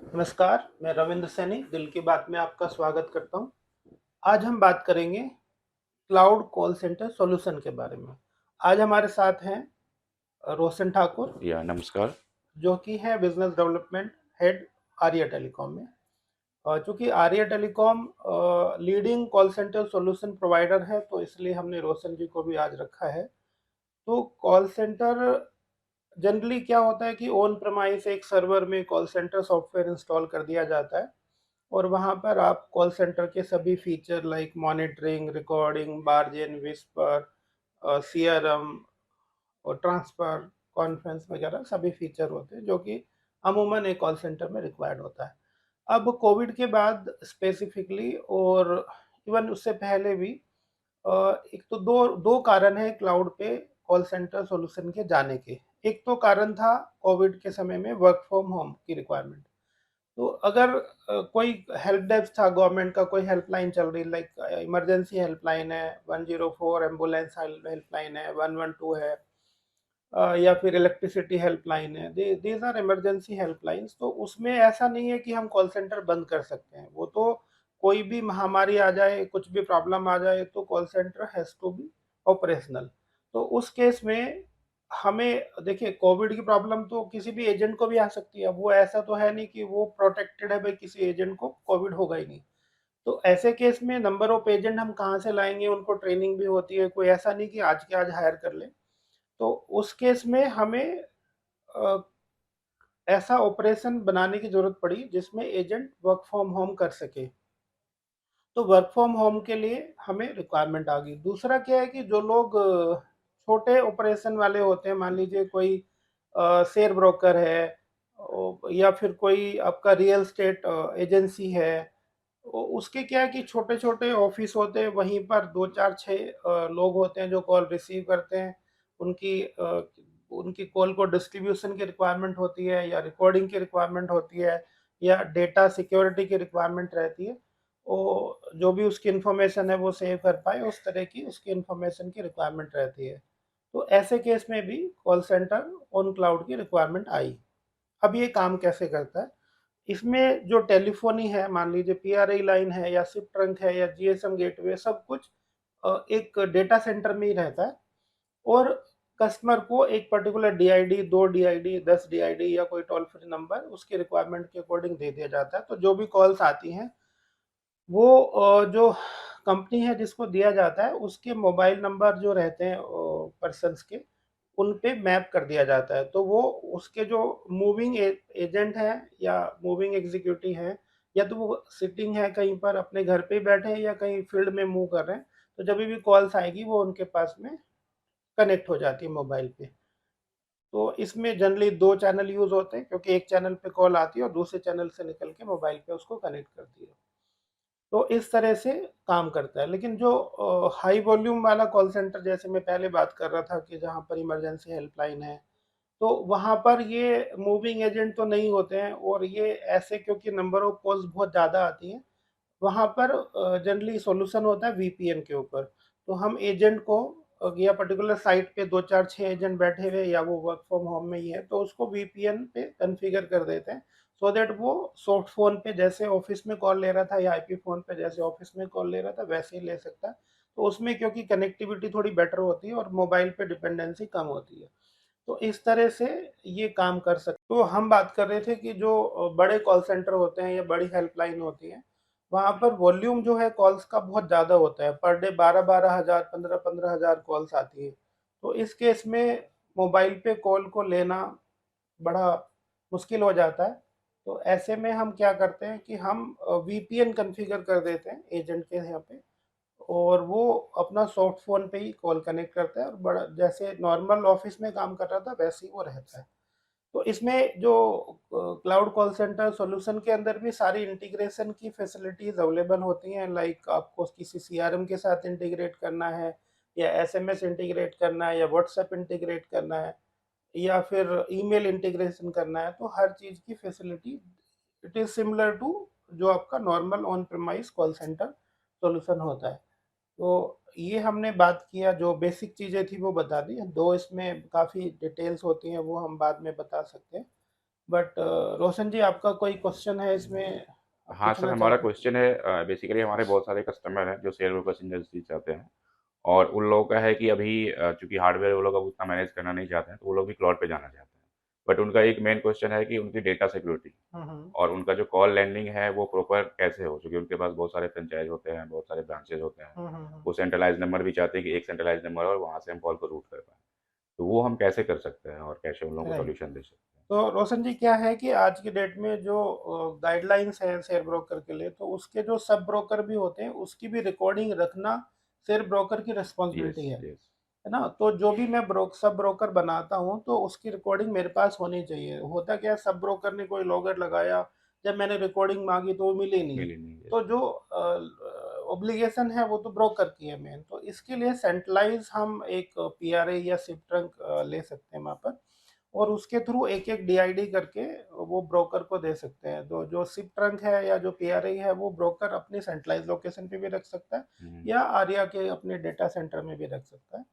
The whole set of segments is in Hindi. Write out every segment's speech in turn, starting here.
नमस्कार, मैं रविंद्र सैनी दिल की बात में आपका स्वागत करता हूँ। आज हम बात करेंगे क्लाउड कॉल सेंटर सॉल्यूशन के बारे में। आज हमारे साथ हैं रोशन ठाकुर, या नमस्कार। जो कि है business development head Arya telecom में। चूंकि Arya telecom leading call centre solution provider है, तो इसलिए हमने रोशन जी को भी आज रखा है। तो कॉल सेंटर जनरली क्या होता है कि ऑन प्रेमाइस एक सर्वर में कॉल सेंटर सॉफ्टवेयर इंस्टॉल कर दिया जाता है और वहाँ पर आप कॉल सेंटर के सभी feature like monitoring, recording, margin, whisper, CRM और ट्रांसफर, कॉन्फ्रेंस वगैरह सभी फीचर होते हैं जो कि अमूमन एक कॉल सेंटर में रिक्वायर्ड होता है। अब कोविड के बाद स्पेसिफिकली और इवन उससे पहले भी एक तो दो दो कारण हैं क्लाउड पे कॉल सेंटर सॉल्यूशन के जाने के। एक तो कारण था कोविड के समय में वर्क फ्रॉम होम की रिक्वायरमेंट। तो अगर कोई हेल्प डेस्क था, गवर्नमेंट का कोई हेल्पलाइन चल रही लाइक इमरजेंसी हेल्पलाइन है, 104 एम्बुलेंस हेल्पलाइन है, 112 है, या फिर इलेक्ट्रिसिटी हेल्पलाइन है, दीज आर इमरजेंसी हेल्पलाइंस। तो उसमें ऐसा नहीं है कि हम कॉल सेंटर बंद कर सकते हैं। वो तो कोई भी महामारी आ जाए, कुछ भी प्रॉब्लम आ जाए, तो call centre has to be operational. तो उस केस में हमें देखिए, कोविड की प्रॉब्लम तो किसी भी एजेंट को भी आ सकती है। वो ऐसा तो है नहीं कि वो प्रोटेक्टेड है, भाई किसी एजेंट को कोविड होगा ही नहीं। तो ऐसे केस में नंबर ऑफ एजेंट हम कहाँ से लाएंगे? उनको ट्रेनिंग भी होती है, कोई ऐसा नहीं कि आज के आज हायर कर ले। तो उस केस में हमें अ, ऐसा ऑपरेशन बनाने की ज़रूरत पड़ी जिसमें एजेंट वर्क फ्रॉम होम कर सके। तो वर्क फ्रॉम होम के लिए हमें रिक्वायरमेंट आ गई। दूसरा क्या है कि जो लोग छोटे ऑपरेशन वाले होते हैं, मान लीजिए कोई शेयर ब्रोकर है, या फिर कोई आपका रियल एस्टेट एजेंसी है। उसके क्या है कि छोटे-छोटे ऑफ़िस होते हैं, वहीं पर 2, 4, 6 लोग होते हैं जो कॉल रिसीव करते हैं। उनकी कॉल को डिस्ट्रीब्यूशन की रिक्वायरमेंट होती है, या रिकॉर्डिंग की रिक्वायरमेंट होती है, या डेटा सिक्योरिटी की रिक्वायरमेंट रहती है। जो भी उसकी इन्फॉर्मेशन है वो सेव कर पाए, उस तरह की उसकी इन्फॉर्मेशन की रिक्वायरमेंट रहती है। तो ऐसे केस में भी कॉल सेंटर ऑन क्लाउड की रिक्वायरमेंट आई। अब ये काम कैसे करता है? इसमें जो टेलीफ़ोनी है, मान लीजिए पीआरआई लाइन है, या सिप ट्रंक है, या जीएसएम गेटवे, सब कुछ एक डेटा सेंटर में ही रहता है। और कस्टमर को एक पर्टिकुलर डीआईडी, 2 डीआईडी, 10 डीआईडी, या कोई टोल फ्री नंबर उसकी रिक्वायरमेंट के अकॉर्डिंग दे दिया जाता है। तो जो भी कॉल्स आती हैं, वो जो कंपनी है जिसको दिया जाता है, उसके मोबाइल नंबर जो रहते हैं पर्सन्स के, उन पे मैप कर दिया जाता है। तो वो उसके जो मूविंग एजेंट हैं, या मूविंग एग्जीक्यूटिव हैं, या तो वो सिटिंग है कहीं पर अपने घर पे ही बैठे हैं, या कहीं फील्ड में मूव कर रहे हैं, तो जब भी कॉल्स आएगी वो उनके पास में कनेक्ट हो जाती है मोबाइल पे। तो इसमें जनरली 2 चैनल यूज़ होते हैं, क्योंकि एक चैनल पे कॉल आती है और दूसरे चैनल से निकल के मोबाइल पे उसको कनेक्ट करती है। तो इस तरह से काम करता है। लेकिन जो हाई वॉल्यूम वाला कॉल सेंटर, जैसे मैं पहले बात कर रहा था कि जहाँ पर इमरजेंसी हेल्पलाइन है, तो वहाँ पर ये मूविंग एजेंट तो नहीं होते हैं, और ये ऐसे क्योंकि नंबर ऑफ कॉल्स बहुत ज़्यादा आती हैं, वहाँ पर जनरली सॉल्यूशन होता है वीपीएन के ऊपर। तो हम एजेंट को या पर्टिकुलर साइट पे 2, 4, 6 एजेंट बैठे हुए, या वो वर्क फ्रॉम होम में ही है, तो उसको वीपीएन पे कॉन्फ़िगर कर देते हैं, सो दैट वो सॉफ्ट फ़ोन पे जैसे ऑफ़िस में कॉल ले रहा था, या आईपी फ़ोन पे जैसे ऑफ़िस में कॉल ले रहा था, वैसे ही ले सकता है। तो उसमें क्योंकि कनेक्टिविटी थोड़ी बेटर होती है और मोबाइल पे डिपेंडेंसी कम होती है। तो इस तरह से ये काम कर सकते। तो हम बात कर रहे थे कि जो बड़े कॉल सेंटर होते हैं या बड़ी हेल्पलाइन होती हैं, वहाँ पर वॉल्यूम जो है कॉल्स का बहुत ज़्यादा होता है। पर डे 12-12 हज़ार, 15-15 हज़ार कॉल्स आती हैं। तो इस केस में मोबाइल पे कॉल को लेना बड़ा मुश्किल हो जाता है। तो ऐसे में हम क्या करते हैं कि हम वीपीएन कॉन्फ़िगर कर देते हैं एजेंट के यहाँ पे, और वो अपना सॉफ्ट फ़ोन पे ही कॉल कनेक्ट करता है, और बड़ा जैसे नॉर्मल ऑफ़िस में काम कर रहा था वैसे ही वो रहता है। तो इसमें जो क्लाउड कॉल सेंटर सॉल्यूशन के अंदर भी सारी इंटीग्रेशन की फैसिलिटीज़ अवेलेबल होती हैं, लाइक आपको किसी सीआरएम के साथ इंटीग्रेट करना है, या एसएमएस इंटीग्रेट करना है, या व्हाट्सएप इंटीग्रेट करना है, या फिर ईमेल इंटीग्रेशन करना है। तो हर चीज़ की facility it is similar to जो आपका normal on premise call centre solution होता है। तो ये हमने बात किया, जो बेसिक चीज़ें थी वो बता दी। 2 इसमें काफ़ी डिटेल्स होती हैं, वो हम बाद में बता सकते हैं। बट रोशन जी, आपका कोई क्वेश्चन है इसमें, आप हाँ सर, पूछना हमारा चाहते हैं? क्वेश्चन है बेसिकली हमारे बहुत सारे कस्टमर हैं जो शेयर ब्रोकर्स इंडस्ट्री चाहते हैं, और उन लोगों का है कि अभी चूँकि हार्डवेयर वो लोग अब उतना मैनेज करना नहीं चाहते हैं, तो वो लोग भी क्लाउड पे जाना चाहते हैं। बट उनका एक मेन क्वेश्चन है कि उनकी डेटा सिक्योरिटी हुँ, हुँ। और उनका जो कॉल लैंडिंग है वो प्रॉपर कैसे हो? क्योंकि उनके पास बहुत सारे फ्रेंचाइज़ होते हैं, बहुत सारे ब्रांचेज़ होते हैं। हुँ, हुँ, हुँ। वो सेंट्रलाइज़्ड नंबर भी चाहते हैं कि एक सेंट्रलाइज़्ड नंबर हो और वहाँ से हम कॉल को रूट कर पाएँ। तो वो हम कैसे कर सकते हैं और कैसे उन लोगों को राइट। सॉल्यूशन दे सकते हैं? तो रोशन जी, क्या है कि आज की डेट में जो गाइडलाइंस हैं शेयर ब्रोकर के लिए, तो उसके जो सब ब्रोकर भी होते हैं, उसकी भी रिकॉर्डिंग रखना शेयर ब्रोकर की यस, रिस्पॉन्सिबिलिटी यस। है ना? तो जो भी मैं सब ब्रोकर बनाता हूँ, तो उसकी रिकॉर्डिंग मेरे पास होनी चाहिए। होता क्या है, सब ब्रोकर ने कोई लॉगर लगाया, जब मैंने रिकॉर्डिंग माँगी तो वो मिली नहीं। मिली नहीं, यस। तो जो ऑब्लिगेशन है वो तो ब्रोकर की है मेन। तो इसके लिए सेंट्रलाइज़ हम एक पीआरए या सिप ट्रंक ले सकते हैं वहाँ पर, और उसके थ्रू एक-एक डीआईडी करके वो ब्रोकर को दे सकते हैं। तो जो सिप ट्रंक है या जो पीआरए है, वो ब्रोकर अपनी सेंट्रलाइज़ लोकेशन पे भी रख सकता है, हुँ, या आर्या के अपने डेटा सेंटर में भी रख सकता है।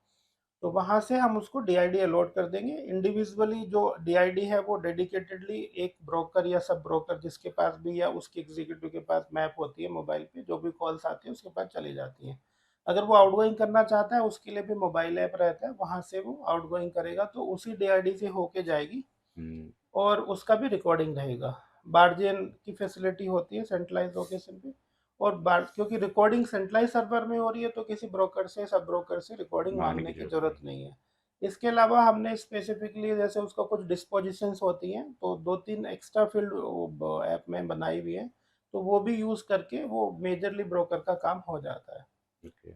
तो वहाँ से हम उसको डीआईडी अलॉट कर देंगे। इंडिविजुअली जो डीआईडी है वो डेडिकेटेडली एक ब्रोकर या सब ब्रोकर जिसके पास भी, या उसके एग्जीक्यूटिव के पास मैप होती है मोबाइल पे, जो भी कॉल्स आती है उसके पास चली जाती हैं। अगर वो आउटगोइंग करना चाहता है, उसके लिए भी मोबाइल ऐप रहता है, वहाँ से वो आउटगोइंग करेगा तो उसी डीआईडी से होके जाएगी, हुँ, और उसका भी रिकॉर्डिंग रहेगा। बार्जियन की फैसिलिटी होती है सेंट्रलाइज़ लोकेशन पे, और बार क्योंकि रिकॉर्डिंग सेंट्रलाइज़ सर्वर में हो रही है, तो किसी ब्रोकर से, सब ब्रोकर से रिकॉर्डिंग माँगने की माँगने की ज़रूरत ज़रूरत नहीं है। नहीं है। इसके अलावा हमने स्पेसिफिकली, जैसे उसका कुछ डिस्पोज़िशंस होती हैं, तो 2-3 एक्स्ट्रा फ़ील्ड वो ब ऐप में बनाई हुई है, तो वो भी यूज़ करके वो मेजरली ब्रोकर का काम हो जाता है। ओके।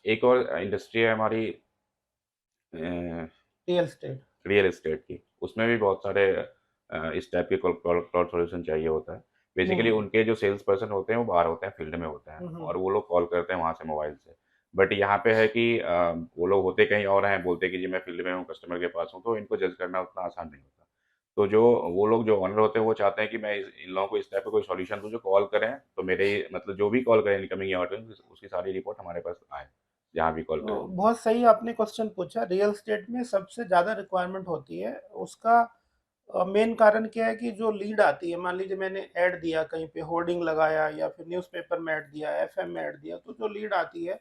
एक और इंडस्ट्री है हमारी अ, रियल एस्टेट। रियल एस्टेट की, उसमें भी बहुत सारे इस टाइप के क्लाउड सॉल्यूशन चाहिए होता है। हुँ, बेसिकली हुँ। उनके जो सेल्स पर्सन होते हैं वो बाहर होते हैं, फील्ड में होते हैं हुँ, हुँ। और वो लोग कॉल करते हैं वहाँ से मोबाइल से। बट यहाँ पे है कि वो लोग होते कहीं और हैं, बोलते हैं कि जी मैं फील्ड में हूँ, कस्टमर के पास हूँ, तो इनको जज करना उतना आसान नहीं होता। तो जो वो लोग जो ओनर होते हैं वो चाहते हैं कि मैं इन लोगों को इस टाइप का कोई सॉल्यूशन दूँ जो कॉल करें, तो मेरे मतलब जो भी कॉल करें इनकमिंग या आउटगोइंग उसकी सारी रिपोर्ट हमारे पास आए, जहाँ भी कॉल करें तो वो। बहुत सही आपने क्वेश्चन पूछा। रियल एस्टेट में सबसे ज़्यादा रिक्वायरमेंट होती है, उसका मेन कारण क्या है कि जो लीड आती है, मान लीजिए मैंने ऐड दिया कहीं पे, होर्डिंग लगाया या फिर न्यूज़पेपर में ऐड दिया, एफएम में ऐड दिया, तो जो लीड आती है,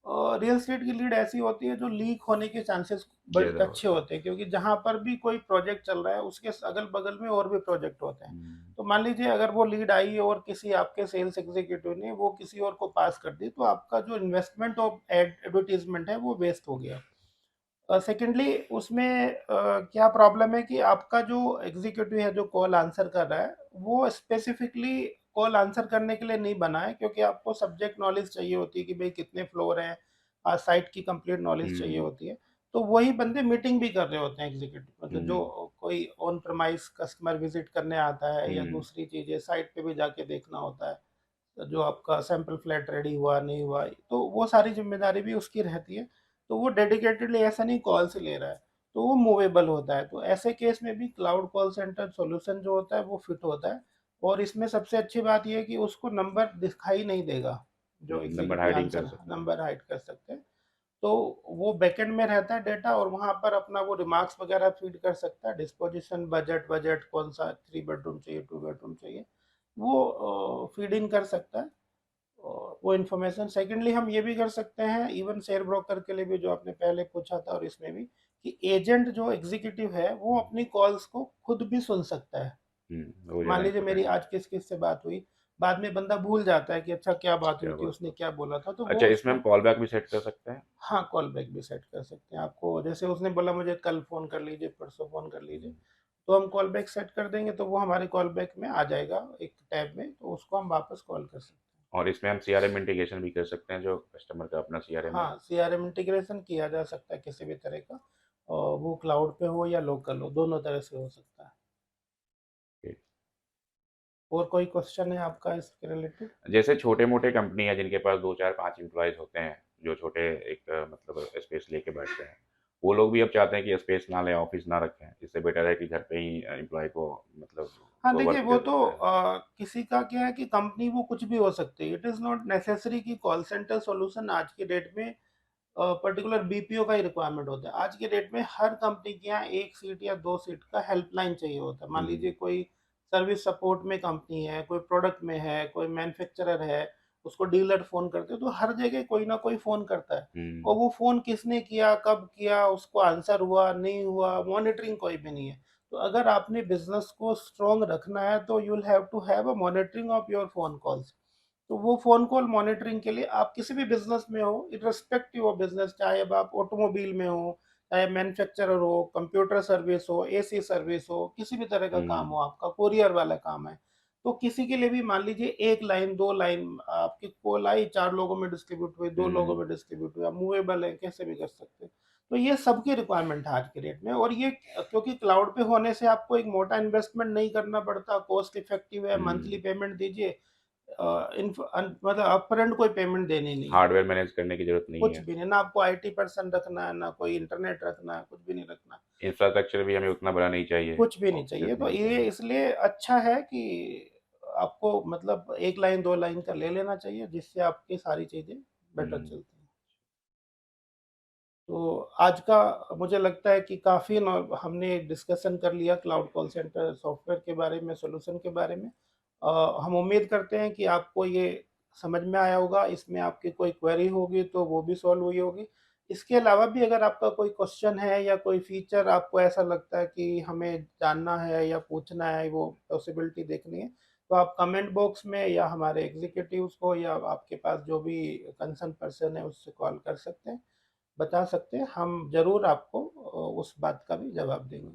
रियल एस्टेट की लीड ऐसी होती है जो लीक होने के चांसेस बड़े ज़्यादा अच्छे होता है। होते हैं, क्योंकि जहाँ पर भी कोई प्रोजेक्ट चल रहा है उसके अगल-बगल में और भी प्रोजेक्ट होते हैं। हुँ, तो मान लीजिए अगर वो लीड आई और किसी आपके सेल्स एग्जीक्यूटिव ने वो किसी और को पास कर दी, तो आपका जो इन्वेस्टमेंट ऑफ एडवर्टाइजमेंट है वो वेस्ट हो गया। सेकेंडली उसमें क्या प्रॉब्लम है कि आपका जो एग्जीक्यूटिव है जो कॉल आंसर कर रहा है, वो स्पेसिफिकली कॉल आंसर करने के लिए नहीं बना है, क्योंकि आपको सब्जेक्ट नॉलेज चाहिए होती है कि भाई कितने फ्लोर हैं, साइट की कंप्लीट नॉलेज चाहिए हुँ, होती है। तो वही बंदे मीटिंग भी कर रहे होते हैं एग्जीक्यूटिव, मतलब जो हुँ, कोई ऑन प्रमाइस कस्टमर विजिट करने आता है या हुँ, दूसरी चीज़ें साइट पे भी जाके देखना होता है, जो आपका सैंपल फ्लैट रेडी हुआ नहीं हुआ, तो वो सारी ज़िम्मेदारी भी उसकी रहती है। तो वो डेडिकेटेडली ऐसा नहीं कॉल से ले रहा है, तो वो मूवेबल होता है। तो ऐसे केस में भी क्लाउड कॉल सेंटर सॉल्यूशन जो होता है वो फिट होता है, और इसमें सबसे अच्छी बात ये है कि उसको नंबर दिखाई नहीं देगा, जो नंबर एग्ज़ीक्यूटिव हाइडिंग कर आंसर सकते हैं। नंबर हाइड कर सकते हैं। तो वो बैकएंड में रहता है डेटा, और वहाँ पर अपना वो रिमार्क्स वगैरह फीड कर सकता है, डिस्पोज़िशन, बजट बजट कौन-सा 3 बेडरूम चाहिए, 2 बेडरूम चाहिए, वो फीड इन कर सकता है। वो इन्फॉर्मेशन सेकेंडली हम ये भी कर सकते हैं, इवन शेयर ब्रोकर के लिए भी, जो आपने पहले पूछा था, और इसमें भी, कि एजेंट जो एग्जीक्यूटिव है वो अपनी कॉल्स को खुद भी सुन सकता है। हुँ, वो मान ज़्यादा लीजिए मेरी इम्पोर्टेंट है। आज किस-किस से बात हुई, बाद में बंदा भूल जाता है कि अच्छा क्या बात हुई क्या थी, बात उसने है। क्या बोला था, तो अच्छा, वो इसमें हम उसको, कॉल बैक भी सेट कर सकते हैं? हाँ, कॉल बैक भी सेट कर सकते हैं। आपको जैसे उसने बोला मुझे कल फ़ोन कर लीजिए, परसों फ़ोन कर लीजिए, हुँ, तो हम कॉल बैक सेट कर देंगे, तो वो हमारे कॉल बैक में आ जाएगा एक टैब में, तो उसको हम वापस कॉल कर सकते हैं। और इसमें हम सीआरएम इंटीग्रेशन भी कर सकते हैं, जो कस्टमर का अपना सीआरएम है। हाँ, सीआरएम इंटीग्रेशन किया जा सकता है किसी भी तरह का, और वो क्लाउड पे हो या लोकल हो, दोनों तरह से हो सकता है। ओके। और कोई क्वेश्चन है आपका इसके रिलेटेड? जैसे छोटे-मोटे कंपनी है जिनके पास 2, 4, 5 एम्प्लॉइज़ होते हैं, जो छोटे एक मतलब स्पेस लेके बैठते हैं। वो लोग भी अब चाहते हैं कि स्पेस ना लें, ऑफ़िस ना रखें। इससे बेटर है कि घर पे ही एम्प्लॉयी को मतलब हाँ, वो देखिए वर्क वो दे तो देते हैं। किसी का क्या है कि कंपनी वो कुछ भी हो सकती है। इट इज़ नॉट नेसेसरी कि कॉल सेंटर सॉल्यूशन आज की डेट में पर्टिकुलर बीपीओ का ही रिक्वायरमेंट होता है। आज के डेट में हर कंपनी के यहाँ 1 सीट या 2 सीट का हेल्पलाइन चाहिए होता है। मान लीजिए हुँ, कोई सर्विस सपोर्ट में कंपनी है, कोई प्रोडक्ट में है, कोई मैन्युफैक्चरर है, उसको डीलर फ़ोन करते हैं, तो हर जगह कोई ना कोई फ़ोन करता है। और हुँ, वो फ़ोन किसने किया, कब किया, उसको आंसर हुआ, नहीं हुआ, मॉनिटरिंग कोई भी नहीं है। तो अगर आपने बिज़नेस को स्ट्रॉन्ग रखना है, तो you will have to have a monitoring of your phone calls. तो वो फ़ोन कॉल मॉनिटरिंग के लिए आप किसी भी बिज़नेस में हो, इर्रेस्पेक्टिव ऑफ बिज़नेस, चाहे अब आप ऑटोमोबाइल में हो, चाहे मैन्युफैक्चरर हो, कंप्यूटर सर्विस हो, एसी सर्विस हो, किसी भी तरह का काम हो हुँ, आपका, कोरियर वाला काम है। तो किसी के लिए भी मान लीजिए 1 लाइन, 2 लाइन आपकी कॉल आई, 4 लोगों में डिस्ट्रीब्यूट हुई, 2 लोगों हुँ, में डिस्ट्रीब्यूट हुई, आप मूवेबल है, कैसे भी कर सकते हैं। तो ये सबकी रिक्वायरमेंट है आज के डेट में, और ये क्योंकि क्लाउड पे होने से आपको एक मोटा इन्वेस्टमेंट नहीं करना पड़ता, कॉस्ट इफेक्टिव है, मंथली हुँ। पेमेंट दीजिए, मतलब अपफ्रंट कोई पेमेंट देनी नहीं है। हार्डवेयर मैनेज करने की ज़रूरत नहीं कुछ है। भी नहीं, ना आपको आईटी पर्सन रखना है, ना कोई इंटरनेट रखना है, कुछ भी नहीं रखना। इंफ्रास्ट्रक्चर भी हमें उतना बड़ा नहीं चाहिए, कुछ भी नहीं ऑफ़िसेज़ चाहिए, में तो जो ये चाहिए। इसलिए अच्छा है कि आपको मतलब 1 लाइन, 2 लाइन का ले लेना चाहिए, जिससे आपकी सारी चीज़ें बेटर हुँ, चलती हैं। तो आज का मुझे लगता है कि काफ़ी नॉ हमने डिस्कशन कर लिया क्लाउड कॉल सेंटर सॉफ्टवेयर के बारे में, सॉल्यूशन के बारे में। हम उम्मीद करते हैं कि आपको ये समझ में आया होगा, इसमें आपकी कोई क्वेरी होगी तो वो भी सॉल्व हुई होगी। इसके अलावा भी अगर आपका कोई क्वेश्चन है या कोई फीचर आपको ऐसा लगता है कि हमें जानना है या पूछना है, वो पॉसिबिलिटी देखनी है, तो आप कमेंट बॉक्स में या हमारे एग्ज़ीक्यूटिव्स को या आपके पास जो भी कंसर्न पर्सन है उससे कॉल कर सकते हैं। बता सकते हैं, हम ज़रूर आपको उस बात का भी जवाब देंगे।